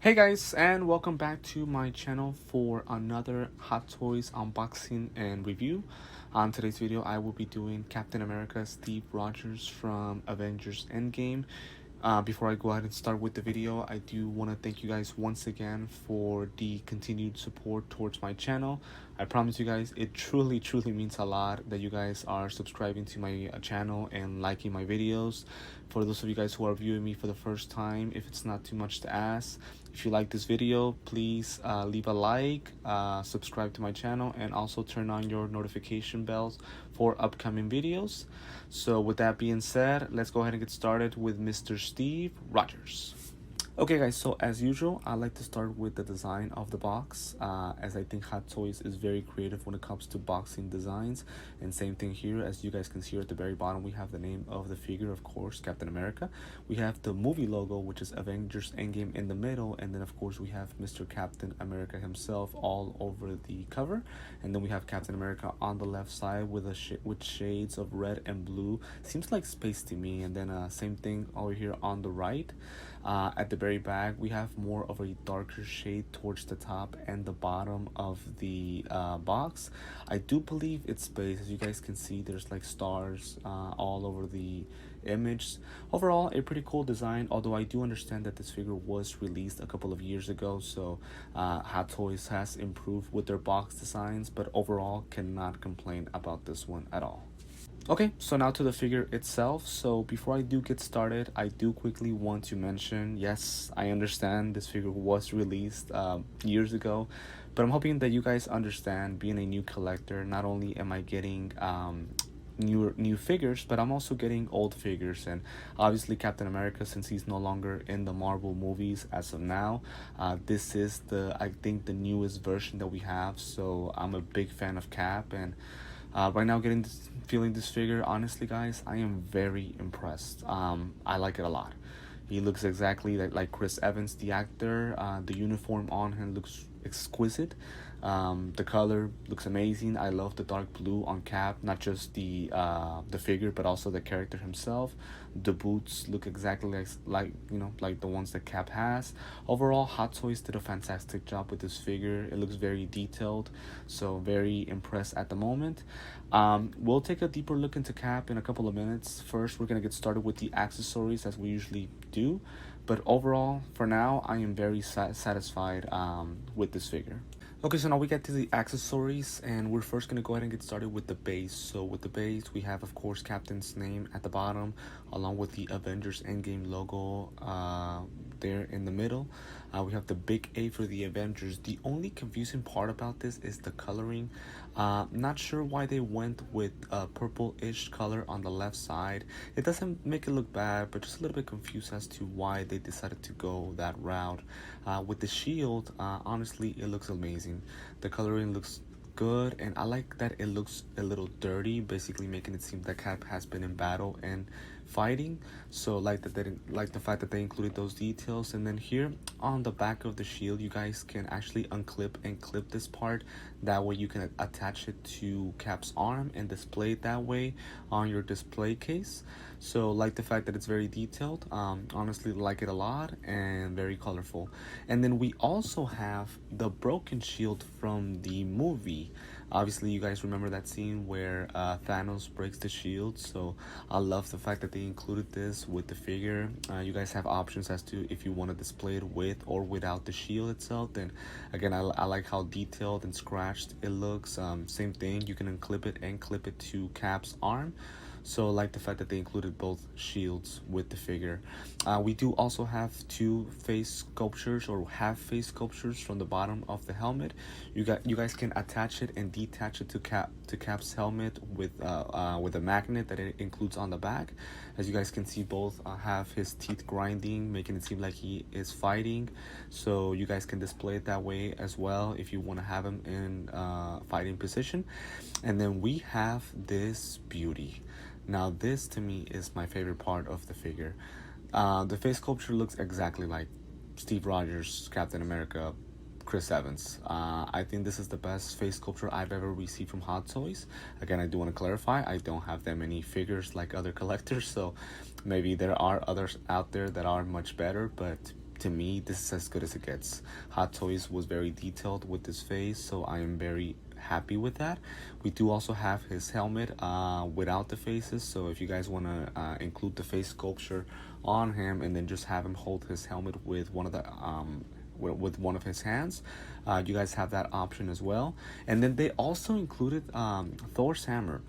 Hey guys, and welcome back to my channel for another Hot Toys unboxing and review. On today's video, I will be doing Captain America Steve Rogers from Avengers Endgame. Before I go ahead and start with the video, I do want to thank you guys once again for the continued support towards my channel. I promise you guys, it truly means a lot that you guys are subscribing to my channel and liking my videos. For those of you guys who are viewing me for the first time, if it's not too much to ask, if you like this video, please leave a like, subscribe to my channel, and also turn on your notification bells for upcoming videos. So with that being said, let's go ahead and get started with Mr. Steve Rogers. Okay guys, so as usual, I like to start with the design of the box, as I think Hot Toys is very creative when it comes to boxing designs. And same thing here, as you guys can see at the very bottom, we have the name of the figure, of course, Captain America. We have the movie logo, which is Avengers Endgame in the middle, and then of course we have Mr. Captain America himself all over the cover. And then we have Captain America on the left side with with shades of red and blue. Seems like space to me. And then same thing over here on the right. At the very back, we have more of a darker shade towards the top and the bottom of the box. I do believe it's space. As you guys can see, there's like stars all over the image. Overall, a pretty cool design, although I do understand that this figure was released a couple of years ago, so Hot Toys has improved with their box designs, but overall cannot complain about this one at all. Okay, so now to the figure itself. So before I do get started, I do quickly want to mention, yes, I understand this figure was released years ago, but I'm hoping that you guys understand, being a new collector, not only am I getting new figures, but I'm also getting old figures. And obviously Captain America, since he's no longer in the Marvel movies as of now, this is I think the newest version that we have. So I'm a big fan of Cap, and right now feeling this figure, honestly guys, I am very impressed. I like it a lot. He looks exactly like Chris Evans, the actor. The uniform on him looks exquisite. The color looks amazing. I love the dark blue on Cap, not just the figure, but also the character himself. The boots look exactly like the ones that Cap has. Overall, Hot Toys did a fantastic job with this figure. It looks very detailed, so very impressed at the moment. We'll take a deeper look into Cap in a couple of minutes. First, we're gonna get started with the accessories as we usually do. But overall, for now, I am very satisfied with this figure. Okay, so now we get to the accessories, and we're first going to go ahead and get started with the base. So with the base, we have, of course, Captain's name at the bottom, along with the Avengers Endgame logo there in the middle. We have the big A for the Avengers. The only confusing part about this is the coloring. Not sure why they went with a purple-ish color on the left side. It doesn't make it look bad, but just a little bit confused as to why they decided to go that route. With the shield, honestly, it looks amazing. The coloring looks good, and I like that it looks a little dirty, basically making it seem that Cap has been in battle and fighting. So like the fact that they included those details. And then here on the back of the shield, you guys can actually unclip and clip this part. That way you can attach it to Cap's arm and display it that way on your display case. So like the fact that it's very detailed, honestly like it a lot, and very colorful. And then we also have the broken shield from the movie. Obviously, you guys remember that scene where Thanos breaks the shield, so I love the fact that they included this with the figure. You guys have options as to if you want to display it with or without the shield itself. Then again, I like how detailed and scratched it looks. Same thing, you can unclip it and clip it to Cap's arm. So I like the fact that they included both shields with the figure. We do also have two face sculptures, or half face sculptures, from the bottom of the helmet. You guys can attach it and detach it to Cap's helmet with a magnet that it includes on the back. As you guys can see, both have his teeth grinding, making it seem like he is fighting. So you guys can display it that way as well if you want to have him in fighting position. And then we have this beauty. Now this to me is my favorite part of the figure. The face sculpture looks exactly like Steve Rogers, Captain America, Chris Evans. I think this is the best face sculpture I've ever received from Hot Toys. Again, I do want to clarify, I don't have that many figures like other collectors, so maybe there are others out there that are much better, but to me, this is as good as it gets. Hot Toys was very detailed with this face, so I am very happy with that. We do also have his helmet without the faces, so if you guys want to include the face sculpture on him and then just have him hold his helmet with one of the with one of his hands, you guys have that option as well. And then they also included Thor's hammer.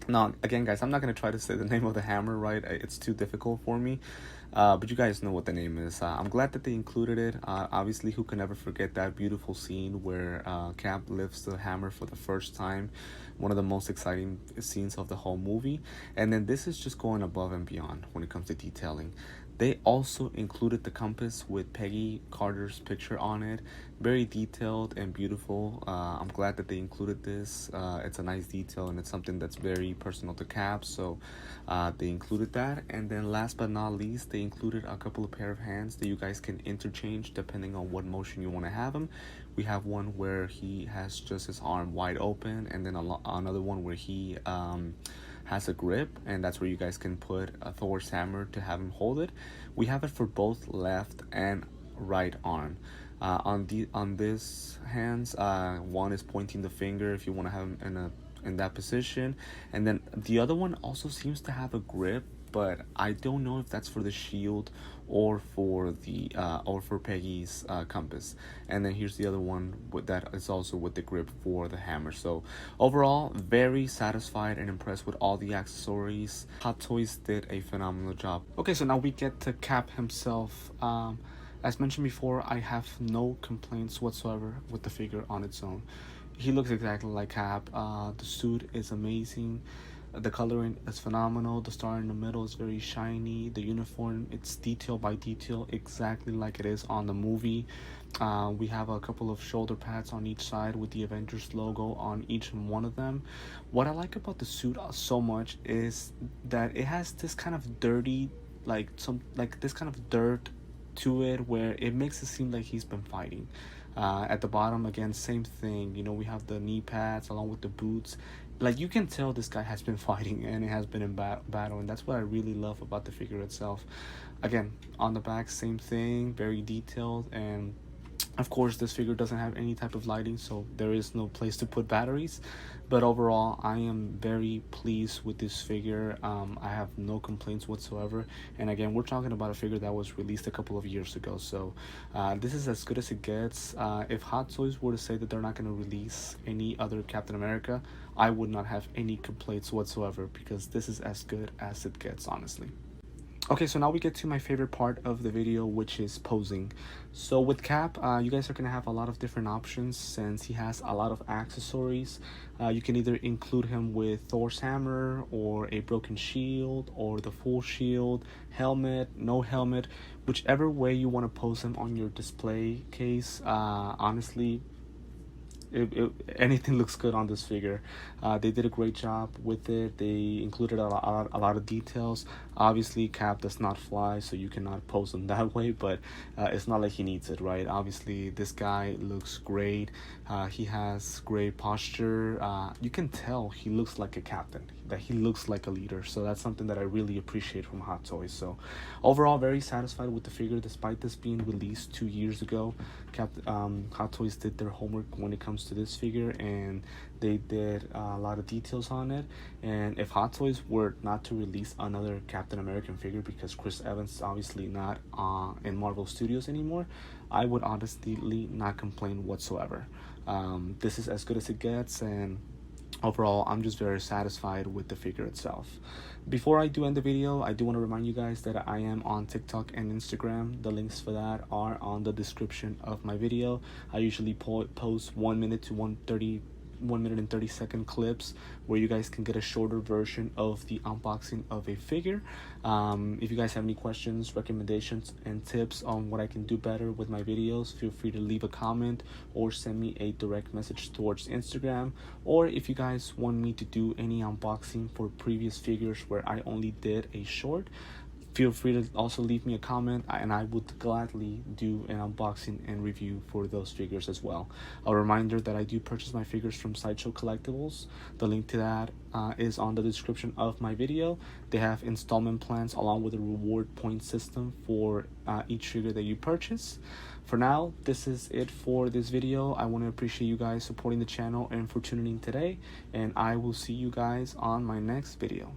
Now, again, guys, I'm not going to try to say the name of the hammer, right? It's too difficult for me. But you guys know what the name is. I'm glad that they included it. Obviously, who can never forget that beautiful scene where Cap lifts the hammer for the first time? One of the most exciting scenes of the whole movie. And then this is just going above and beyond when it comes to detailing. They also included the compass with Peggy Carter's picture on it. Very detailed and beautiful. I'm glad that they included this. It's a nice detail and it's something that's very personal to Cap, so they included that. And then last but not least, they included a couple of pair of hands that you guys can interchange depending on what motion you want to have them. We have one where he has just his arm wide open, and then another one where he has a grip, and that's where you guys can put a Thor's hammer to have him hold it. We have it for both left and right arm. On this hands, one is pointing the finger if you want to have him in that position, and then the other one also seems to have a grip, but I don't know if that's for the shield or for the or for Peggy's compass. And then here's the other one that is also with the grip for the hammer. So overall, very satisfied and impressed with all the accessories. Hot Toys did a phenomenal job. Okay, so now we get to Cap himself. As mentioned before, I have no complaints whatsoever with the figure on its own. He looks exactly like Cap. The suit is amazing. The coloring is phenomenal. The star in the middle is very shiny. The uniform, it's detail by detail, exactly like it is on the movie. We have a couple of shoulder pads on each side with the Avengers logo on each one of them. What I like about the suit so much is that it has this kind of dirty, this kind of dirt to it, where it makes it seem like he's been fighting. At the bottom, again, same thing. You know, we have the knee pads along with the boots. Like, you can tell this guy has been fighting and it has been in battle, and that's what I really love about the figure itself. Again, on the back, same thing, very detailed, and of course this figure doesn't have any type of lighting, so there is no place to put batteries. But overall, I am very pleased with this figure. I have no complaints whatsoever, and again, we're talking about a figure that was released a couple of years ago, so this is as good as it gets. If Hot Toys were to say that they're not going to release any other Captain America, I would not have any complaints whatsoever, because this is as good as it gets, honestly. Okay, so now we get to my favorite part of the video, which is posing. So with Cap, you guys are going to have a lot of different options since he has a lot of accessories. You can either include him with Thor's hammer or a broken shield or the full shield, helmet, no helmet, whichever way you want to pose him on your display case. Honestly, anything looks good on this figure. They did a great job with it. They included a lot of details. Obviously, Cap does not fly, so you cannot pose him that way, but it's not like he needs it, right? Obviously, this guy looks great. He has great posture. You can tell he looks like a captain, that he looks like a leader, so that's something that I really appreciate from Hot Toys. So overall, very satisfied with the figure despite this being released 2 years ago. Hot Toys did their homework when it comes to this figure, and they did a lot of details on it. And if Hot Toys were not to release another Captain American figure, because Chris Evans is obviously not in Marvel Studios anymore, I would honestly not complain whatsoever. This is as good as it gets, and overall, I'm just very satisfied with the figure itself. Before I do end the video, I do want to remind you guys that I am on TikTok and Instagram. The links for that are on the description of my video. I usually post 1 minute to 1 minute and 30-second clips where you guys can get a shorter version of the unboxing of a figure. If you guys have any questions, recommendations, and tips on what I can do better with my videos, feel free to leave a comment or send me a direct message towards Instagram. Or if you guys want me to do any unboxing for previous figures where I only did a short, feel free to also leave me a comment, and I would gladly do an unboxing and review for those figures as well. A reminder that I do purchase my figures from Sideshow Collectibles. The link to that is on the description of my video. They have installment plans along with a reward point system for each figure that you purchase. For now, this is it for this video. I want to appreciate you guys supporting the channel and for tuning in today, and I will see you guys on my next video.